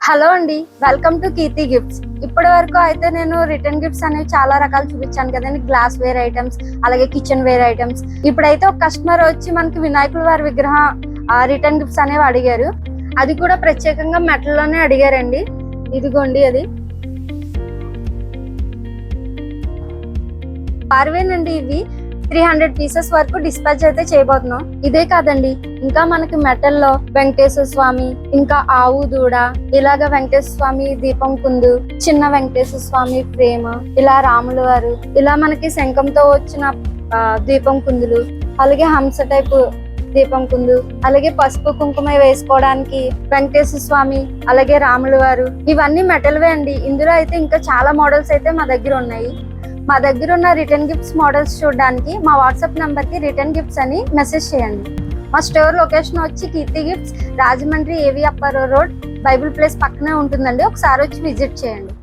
Hello అండి, welcome to Keerthi gifts. ఇప్పటి వరకు అయితే నేను రిటర్న్ గిఫ్ట్స్ అనేవి చాలా రకాలు చూపించాను కదండి. గ్లాస్ వేర్ ఐటమ్స్, అలాగే కిచెన్ వేర్ ఐటమ్స్. ఇప్పుడైతే ఒక కస్టమర్ వచ్చి మనకి వినాయకుల వారి విగ్రహం రిటర్న్ గిఫ్ట్స్ అనేవి అడిగారు. అది కూడా ప్రత్యేకంగా మెటల్ లోనే అడిగారండి. ఇదిగోండి, అది పార్వేనండి. ఇవి 300 పీసెస్ వరకు డిస్పాచ్ అయితే చేయబోతున్నాం. ఇదే కాదండి, ఇంకా మనకి మెటల్ లో వెంకటేశ్వర స్వామి, ఇంకా ఆవు దూడ, ఇలాగ వెంకటేశ్వర స్వామి దీపం కుందు, చిన్న వెంకటేశ్వర స్వామి ప్రేమ, ఇలా రాముల వారు, ఇలా మనకి శంఖంతో వచ్చిన దీపం కుందులు, అలాగే హంస టైపు దీపం కుందు, అలాగే పసుపు కుంకుమ వేసుకోవడానికి వెంకటేశ్వర స్వామి, అలాగే రాముల వారు, ఇవన్నీ మెటల్వే అండి. ఇందులో అయితే ఇంకా చాలా మోడల్స్ అయితే మా దగ్గర ఉన్నాయి. మా దగ్గర ఉన్న రిటర్న్ గిఫ్ట్స్ మోడల్స్ చూడడానికి మా వాట్సాప్ నెంబర్కి రిటర్న్ గిఫ్ట్స్ అని మెసేజ్ చేయండి. మా స్టోర్ లొకేషన్ వచ్చి కీర్తి గిఫ్ట్స్, రాజమండ్రి ఏవి అప్పారావు రోడ్, బైబిల్ ప్లేస్ పక్కనే ఉంటుందండి. ఒకసారి వచ్చి విజిట్ చేయండి.